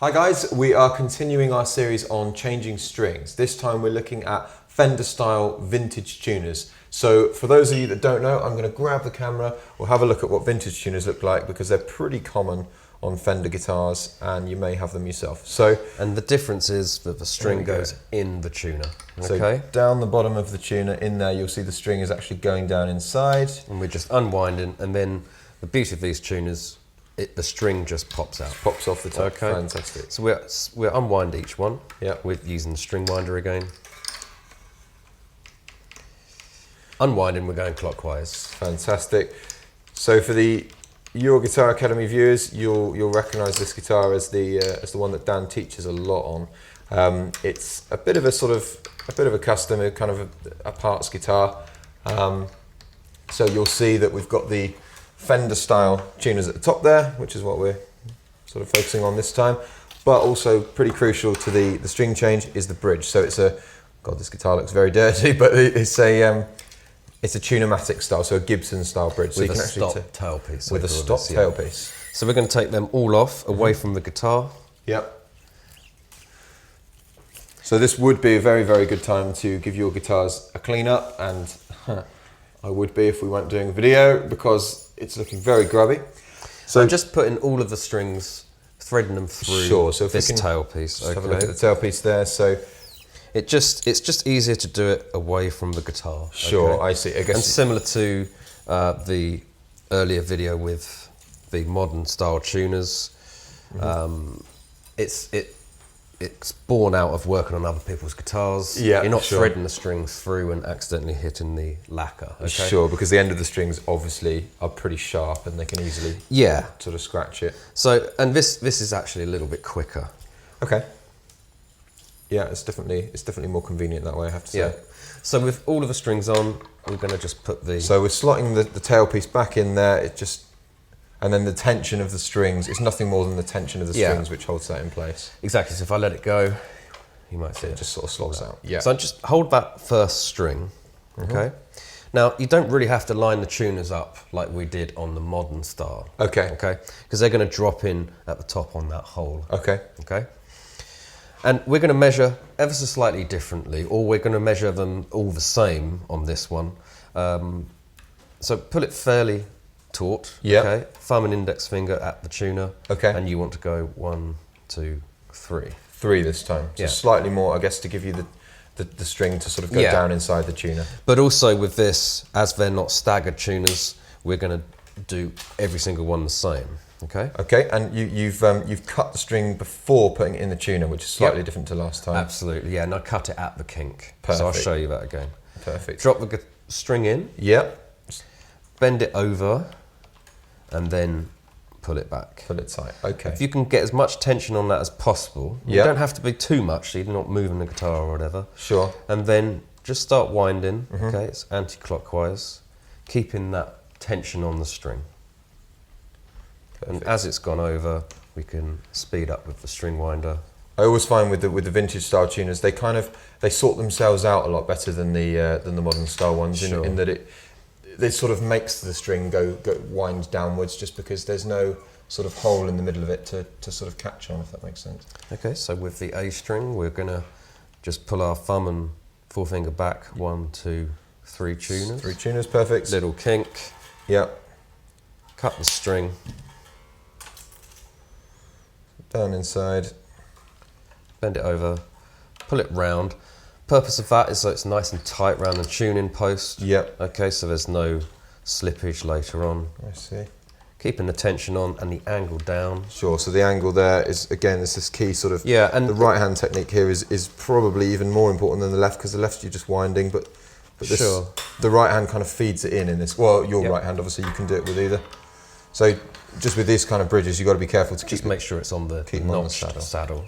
Hi guys, we are continuing our series on changing strings. This time we're looking at Fender style vintage tuners. So for those of you that don't know, I'm going to grab the camera, we'll have a look at what vintage tuners look like because they're pretty common on Fender guitars and you may have them yourself. And the difference is that the string goes in the tuner. So down the bottom of the tuner in there you'll see the string is actually going down inside. And we're just unwinding, and then the beauty of these tuners, the string just pops out. Pops off the top. Okay. Fantastic. So we'll unwind each one. Yeah. We're using the string winder again. Unwinding, we're going clockwise. Fantastic. So for the Your Guitar Academy viewers, you'll recognise this guitar as the one that Dan teaches a lot on. It's a bit of a custom, kind of a parts guitar. So you'll see that we've got the Fender style tuners at the top there, which is what we're sort of focusing on this time. But also pretty crucial to the string change is the bridge. So it's God, this guitar looks very dirty, but it's a Tune-o-matic style, so a Gibson style bridge. So With a stop tailpiece. With a stop tailpiece. So we're going to take them all off, away from the guitar. Yep. So this would be a very, very good time to give your guitars a clean up, and I would be if we weren't doing a video because it's looking very grubby. So I'm just putting all of the strings, threading them through this tailpiece. Just have a look at the tailpiece there. So it's just easier to do it away from the guitar. Sure, okay? I see. I guess and similar to the earlier video with the modern style tuners, it's born out of working on other people's guitars. Yeah, you're not threading the strings through and accidentally hitting the lacquer. Okay? Sure, because the end of the strings obviously are pretty sharp and they can easily sort of scratch it. So, and this is actually a little bit quicker. Okay. Yeah, it's definitely more convenient that way, I have to say. Yeah. So with all of the strings on, we're going to just put the... So we're slotting the tailpiece back in there, and then the tension of the strings, it's nothing more than the tension of the strings which holds that in place. Exactly, so if I let it go, you might see it just sort of slots out. Yeah. So just hold that first string, okay? Now, you don't really have to line the tuners up like we did on the modern style. Okay. Okay? Because they're going to drop in at the top on that hole. Okay. Okay? And we're going to measure ever so slightly differently, or we're going to measure them all the same on this one. So pull it fairly taut, okay? Thumb and index finger at the tuner. Okay. And you want to go 1, 2, 3. 3 this time. So slightly more, I guess, to give you the string to sort of go down inside the tuner. But also with this, as they're not staggered tuners, we're going to do every single one the same. Okay. Okay, and you've cut the string before putting it in the tuner, which is slightly different to last time. Absolutely, yeah. And I cut it at the kink. Perfect. So I'll show you that again. Perfect. Drop the string in. Yep. Bend it over, and then pull it back. Pull it tight. Okay. If you can get as much tension on that as possible, you don't have to be too much, so you're not moving the guitar or whatever. Sure. And then just start winding. Okay, it's anti-clockwise, keeping that tension on the string. And as it's gone over, we can speed up with the string winder. I always find with the vintage style tuners, they sort themselves out a lot better than the modern style ones. Sure. In that it sort of makes the string go wind downwards just because there's no sort of hole in the middle of it to sort of catch on, if that makes sense. Okay, so with the A string, we're gonna just pull our thumb and forefinger back. 1, 2, 3 tuners. 3 tuners, perfect. Little kink. Yep. Cut the string. Down inside. Bend it over. Pull it round. Purpose of that is so it's nice and tight around the tuning post. Yep. Okay, so there's no slippage later on. I see. Keeping the tension on and the angle down. Sure, so the angle there is this key sort of... Yeah, and the right hand technique here is probably even more important than the left, because the left you're just winding, but this, the right hand kind of feeds it in this. Well, your right hand, obviously, you can do it with either. So just with these kind of bridges, you've got to be careful to just make sure it's on the notched saddle.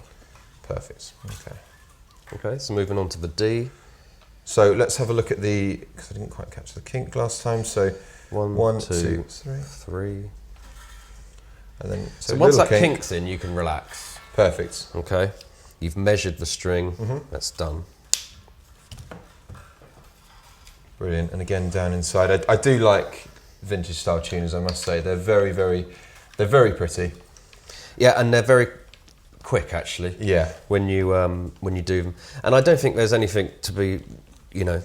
Perfect. Okay. Okay, so moving on to the D. So let's have a look at because I didn't quite catch the kink last time. So 1, 2, 3. And then so once that kink's in, you can relax. Perfect. Okay. You've measured the string. That's done. Brilliant. And again, down inside. I do like vintage style tuners, I must say. They're very, very pretty. Yeah, and they're very quick actually. Yeah. When you do them, and I don't think there's anything to be, you know,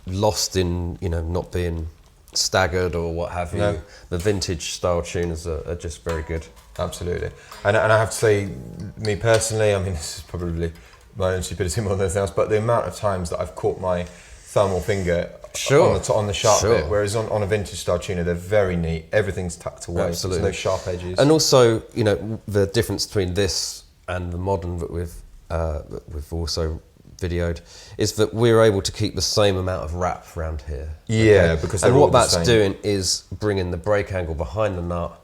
lost in, you know, not being staggered or what have you. No. The vintage style tuners are just very good. Absolutely. And I have to say, me personally, I mean, this is probably my own stupidity more than anything else, but the amount of times that I've caught my thumb or finger on the sharp bit, whereas on a vintage style tuner, they're very neat. Everything's tucked away. Absolutely. There's no sharp edges. And also, you know, the difference between this and the modern that we've also videoed is that we're able to keep the same amount of wrap around here. Yeah, okay? Because and what that's doing is bringing the break angle behind the nut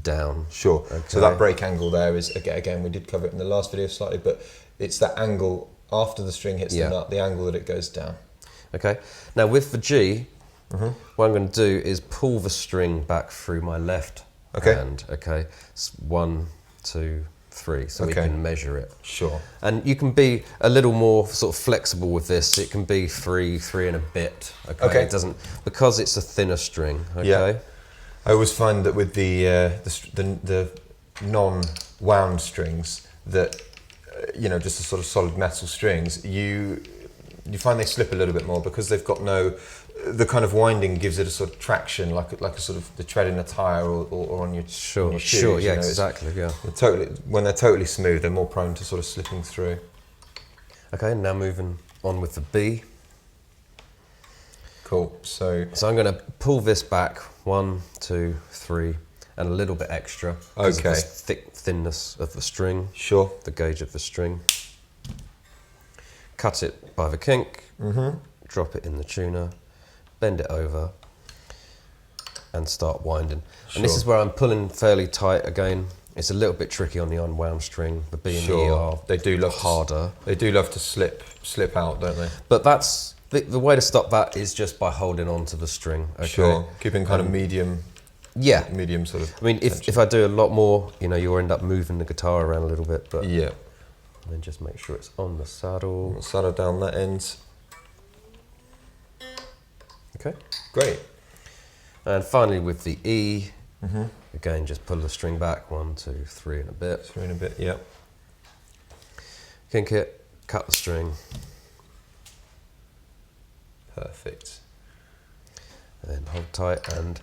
down. Sure. Okay. So that break angle there is, again, we did cover it in the last video slightly, but it's that angle after the string hits the nut, the angle that it goes down. Okay. Now with the G, what I'm going to do is pull the string back through my left hand. Okay. It's 1, 2, 3, so we can measure it. Sure. And you can be a little more sort of flexible with this. It can be 3 and a bit. Okay. It doesn't, because it's a thinner string. Okay. Yeah. I always find that with the non-wound strings, that you know, just the sort of solid metal strings, you find they slip a little bit more because they've got the kind of winding gives it a sort of traction, like a sort of the tread in a tire or on your on your shoes. Sure, yeah, you know, exactly, yeah. When they're totally smooth, they're more prone to sort of slipping through. Okay, now moving on with the B. Cool. So I'm going to pull this back 1, 2, 3, and a little bit extra. Because of the thinness of the string. Sure. The gauge of the string. Cut it by the kink. Drop it in the tuner. Bend it over. And start winding. Sure. And this is where I'm pulling fairly tight again. It's a little bit tricky on the unwound string. The B and the E are harder. They do love to slip out, don't they? But that's the way to stop that is just by holding on to the string. Okay? Sure. Keeping kind of medium. Yeah. Medium sort of. I mean, if I do a lot more, you know, you'll end up moving the guitar around a little bit. But yeah. And then just make sure it's on the saddle. Saddle down that end. Okay. Great. And finally with the E, again, just pull the string back 1, 2, 3 and a bit. 3 and a bit, yep. Kink it, cut the string. Perfect. And then hold tight and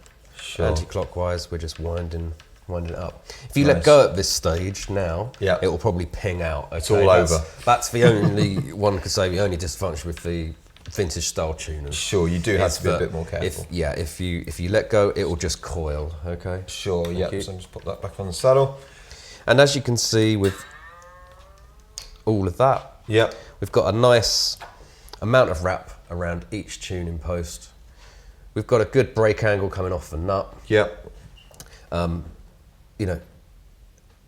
anti-clockwise, we're just winding it up. If you let go at this stage now, it will probably ping out. Okay? It's all over. That's the only one could say the only dysfunction with the vintage style tuners. Sure, you do have to be a bit more careful. If you let go, it will just coil. Okay. Sure. Yeah. So just put that back on the saddle. And as you can see with all of that, we've got a nice amount of wrap around each tuning post. We've got a good break angle coming off the nut. Yep. You know,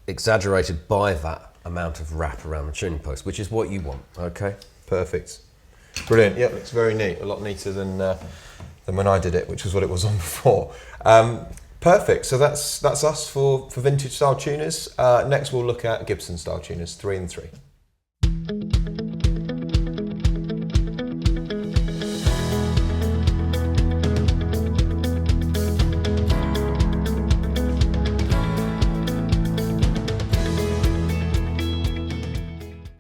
exaggerated by that amount of wrap around the tuning post, which is what you want. Okay. Perfect. Brilliant. Yeah, looks very neat. A lot neater than when I did it, which was what it was on before. Perfect. So that's us for vintage style tuners. Next, we'll look at Gibson style tuners, 3 and 3.